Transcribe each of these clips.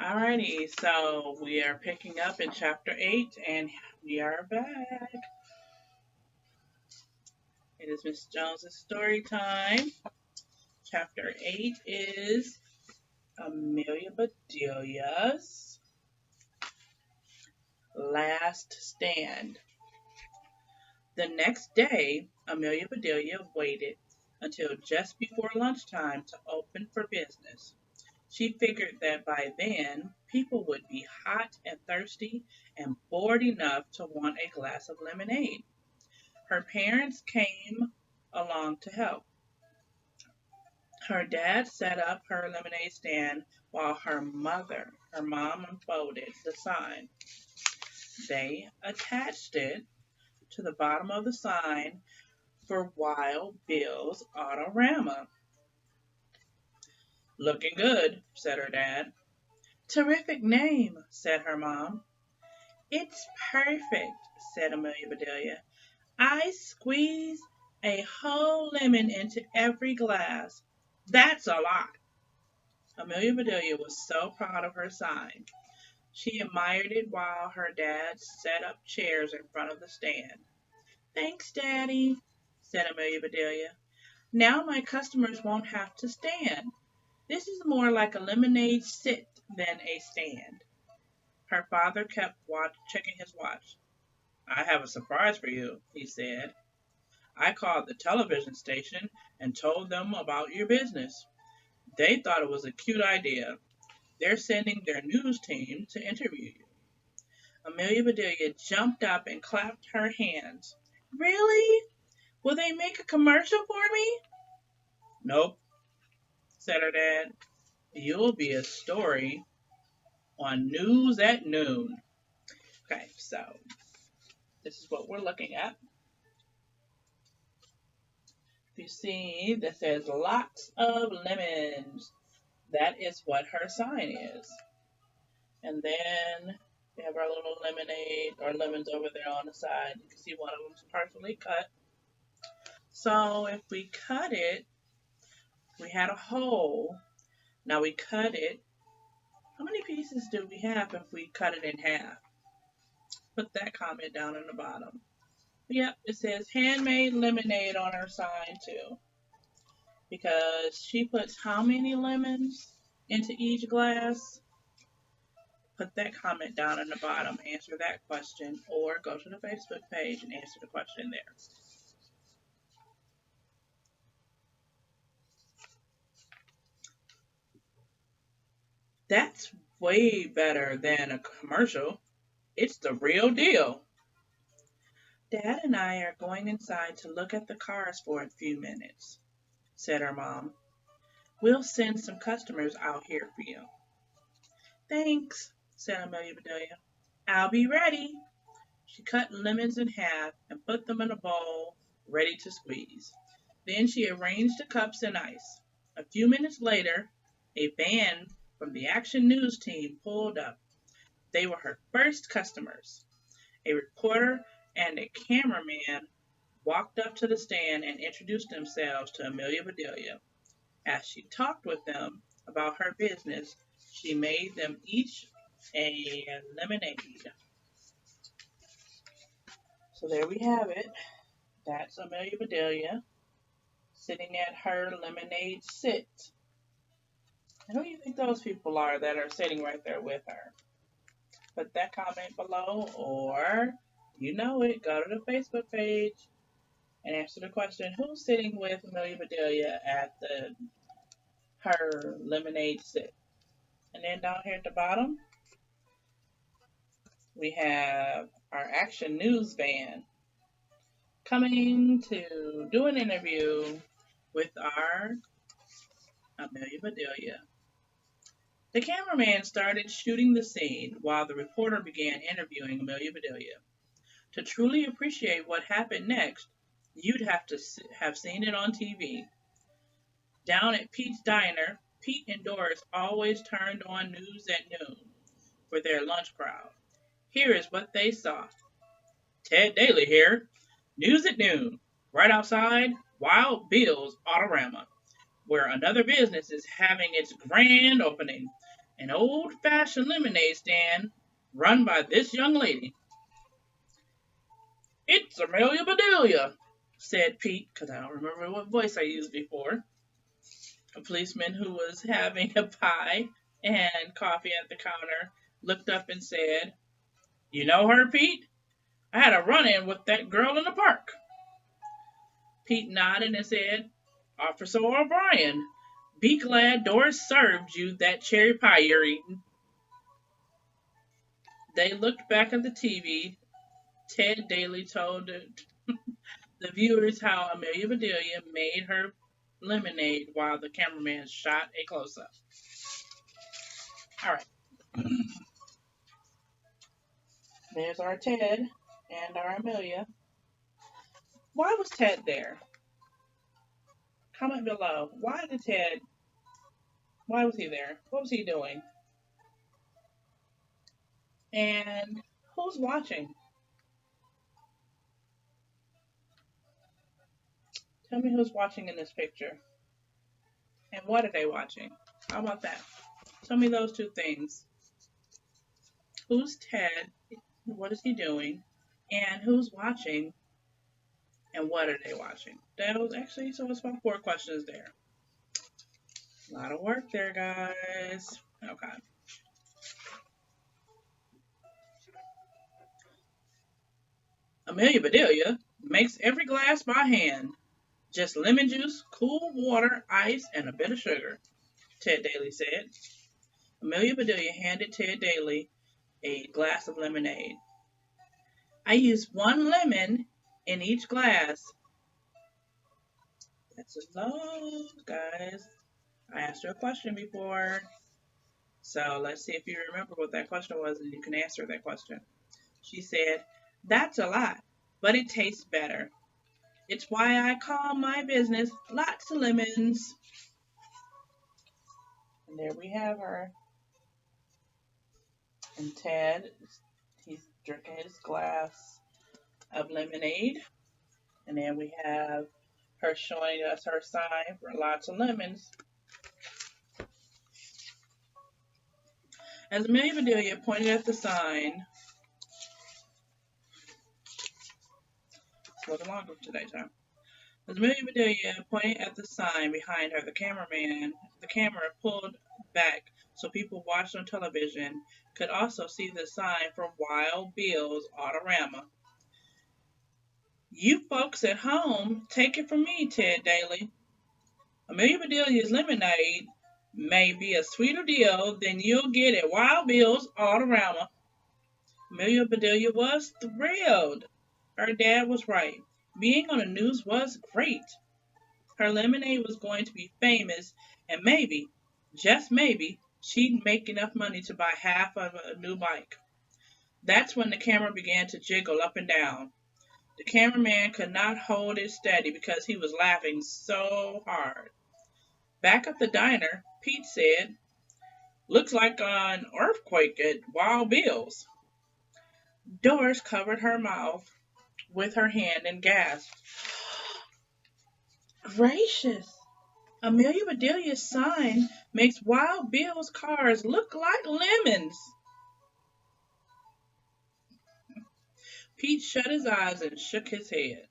Alrighty, so we are picking up in chapter 8 and we are back. It is Miss Jones's story time. Chapter 8 is Amelia Bedelia's Last Stand. The next day, Amelia Bedelia waited until just before lunchtime to open for business. She figured that by then, people would be hot and thirsty and bored enough to want a glass of lemonade. Her parents came along to help. Her dad set up her lemonade stand while her mom, unfolded the sign. They attached it to the bottom of the sign for Wild Bill's Autorama. Looking good, said her dad. Terrific name, said her mom. It's perfect, said Amelia Bedelia. I squeeze a whole lemon into every glass. That's a lot. Amelia Bedelia was so proud of her sign. She admired it while her dad set up chairs in front of the stand. Thanks, Daddy, said Amelia Bedelia. Now my customers won't have to stand. This is more like a lemonade sit than a stand. Her father kept checking his watch. I have a surprise for you, he said. I called the television station and told them about your business. They thought it was a cute idea. They're sending their news team to interview you. Amelia Bedelia jumped up and clapped her hands. Really? Will they make a commercial for me? Nope, said her dad. You'll be a story on News at Noon. Okay, so this is what we're looking at. You see, this says lots of lemons. That is what her sign is. And then we have our little lemonade or lemons over there on the side. You can see one of them's partially cut. So if we cut it, we had a hole. Now we cut it. How many pieces do we have if we cut it in half? Put that comment down in the bottom. Yep, it says handmade lemonade on her sign too. Because she puts how many lemons into each glass? Put that comment down in the bottom, answer that question, or go to the Facebook page and answer the question there. That's way better than a commercial. It's the real deal. Dad and I are going inside to look at the cars for a few minutes, said her mom. We'll send some customers out here for you. Thanks, said Amelia Bedelia. I'll be ready. She cut lemons in half and put them in a bowl, ready to squeeze. Then she arranged the cups in ice. A few minutes later, a van from the Action News team pulled up. They were her first customers. A reporter and a cameraman walked up to the stand and introduced themselves to Amelia Bedelia. As she talked with them about her business, she made them each a lemonade. So there we have it. That's Amelia Bedelia sitting at her lemonade sit. And who do you think those people are that are sitting right there with her? Put that comment below, or you know it, go to the Facebook page and answer the question, who's sitting with Amelia Bedelia at her lemonade sit? And then down here at the bottom, we have our Action News van coming to do an interview with our Amelia Bedelia. The cameraman started shooting the scene while the reporter began interviewing Amelia Bedelia. To truly appreciate what happened next, you'd have to have seen it on TV. Down at Pete's Diner, Pete and Doris always turned on News at Noon for their lunch crowd. Here is what they saw. Ted Daly here. News at Noon. Right outside Wild Bill's Autorama, where another business is having its grand opening. an old-fashioned lemonade stand run by this young lady. It's Amelia Bedelia, said Pete, because I don't remember what voice I used before. A policeman who was having a pie and coffee at the counter looked up and said, You know her, Pete? I had a run-in with that girl in the park. Pete nodded and said, Officer O'Brien, be glad Doris served you that cherry pie you're eating. They looked back at the TV. Ted Daly told the viewers how Amelia Bedelia made her lemonade while the cameraman shot a close-up. All right, there's our Ted and our Amelia. Why was Ted there? Comment below. Why was he there? What was he doing? And who's watching? Tell me who's watching in this picture. And what are they watching? How about that? Tell me those two things. Who's Ted? What is he doing? And who's watching? And what are they watching? That was actually, so it's about 4 questions there. A lot of work there, guys. Okay. Amelia Bedelia makes every glass by hand. Just lemon juice, cool water, ice, and a bit of sugar, Ted Daly said. Amelia Bedelia handed Ted Daly a glass of lemonade. I use 1 lemon in each glass. That's a lot, guys. I asked you a question before. So let's see if you remember what that question was and you can answer that question. She said, That's a lot, but it tastes better. It's why I call my business Lots of Lemons. And there we have her. And Ted, he's drinking his glass of lemonade. And then we have her showing us her sign for Lots of Lemons. As Amelia Bedelia pointed at the sign, it's a little longer today, Tom. As Amelia Bedelia pointed at the sign behind her, the camera pulled back so people watched on television could also see the sign from Wild Bill's Autorama. You folks at home, take it from me, Ted Daly. Amelia Bedelia's lemonade may be a sweeter deal than you'll get at Wild Bill's Autorama. Amelia Bedelia was thrilled. Her dad was right. Being on the news was great. Her lemonade was going to be famous, and maybe, just maybe, she'd make enough money to buy half of a new bike. That's when the camera began to jiggle up and down. The cameraman could not hold it steady because he was laughing so hard. Back at the diner, Pete said, Looks like an earthquake at Wild Bill's. Doris covered her mouth with her hand and gasped, Gracious! Amelia Bedelia's sign makes Wild Bill's cars look like lemons. Pete shut his eyes and shook his head.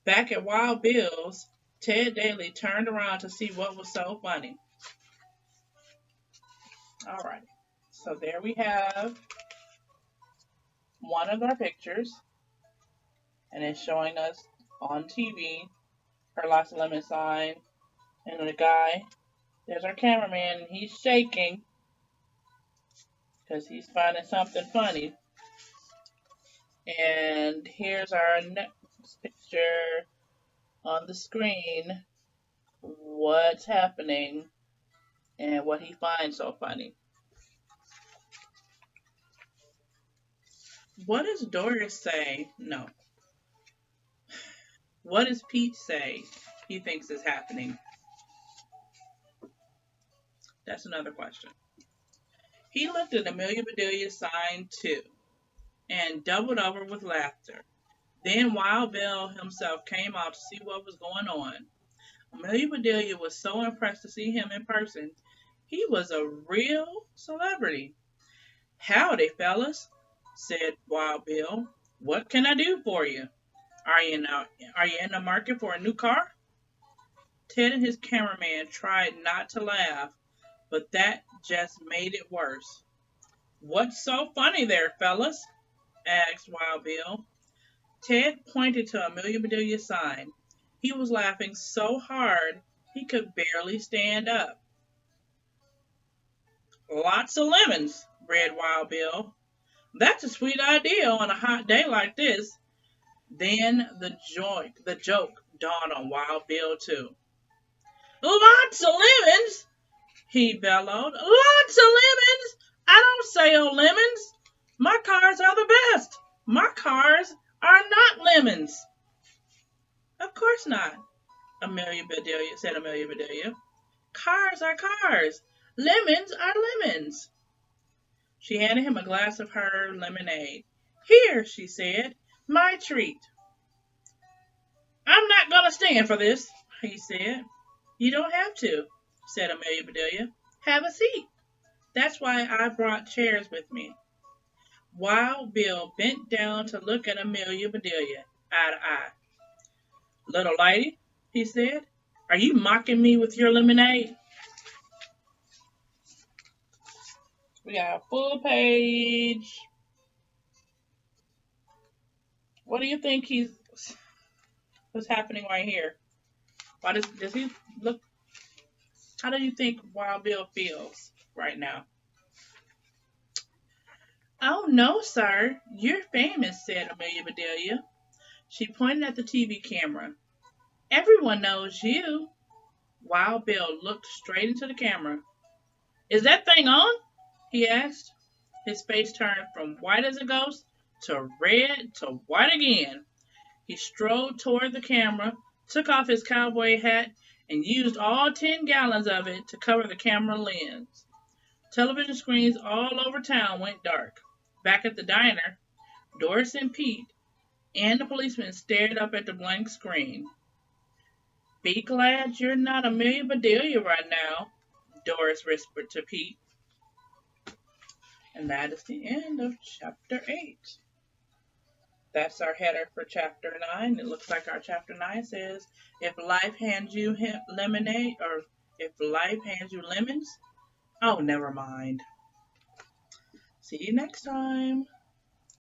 Back at Wild Bill's, Ted Daly turned around to see what was so funny. All right, so there we have one of our pictures, and it's showing us on TV her Lots of Lemon sign, and the guy, there's our cameraman, and he's shaking because he's finding something funny. And here's our next picture on the screen, what's happening and what he finds so funny. What does Doris say? No. What does Pete say he thinks is happening? That's another question. He looked at Amelia Bedelia's sign too and doubled over with laughter. Then Wild Bill himself came out to see what was going on. Amelia Bedelia was so impressed to see him in person, He was a real celebrity. "Howdy, fellas," said Wild Bill. "What can I do for you? Are you in the market for a new car?" Ted and his cameraman tried not to laugh, but that just made it worse. "What's so funny there, fellas?" asked Wild Bill. Ted pointed to Amelia Bedelia's sign. He was laughing so hard he could barely stand up. "Lots of lemons," read Wild Bill. "That's a sweet idea on a hot day like this." Then the joke dawned on Wild Bill too. "Lots of lemons!" he bellowed. "Lots of lemons! I don't sell lemons. My cars are the best. My cars are not lemons." "Of course not," said Amelia Bedelia. "Cars are cars. Lemons are lemons." She handed him a glass of her lemonade. "Here," she said, "my treat." "I'm not going to stand for this," he said. "You don't have to," said Amelia Bedelia. "Have a seat. That's why I brought chairs with me." Wild Bill bent down to look at Amelia Bedelia eye to eye. "Little lady," he said, "are you mocking me with your lemonade?" We got a full page. What do you think what's happening right here? Why does he look? How do you think Wild Bill feels right now? "Oh no, sir, you're famous," said Amelia Bedelia. She pointed at the TV camera. "Everyone knows you." Wild Bill looked straight into the camera. "Is that thing on?" he asked. His face turned from white as a ghost to red to white again. He strode toward the camera, took off his cowboy hat, and used all 10 gallons of it to cover the camera lens. Television screens all over town went dark. Back at the diner, Doris and Pete and the policeman stared up at the blank screen. "Be glad you're not Amelia Bedelia right now," Doris whispered to Pete. And that is the end of chapter 8. That's our header for chapter 9. It looks like our chapter 9 says, if life hands you lemonade, or if life hands you lemons, oh, never mind. See you next time.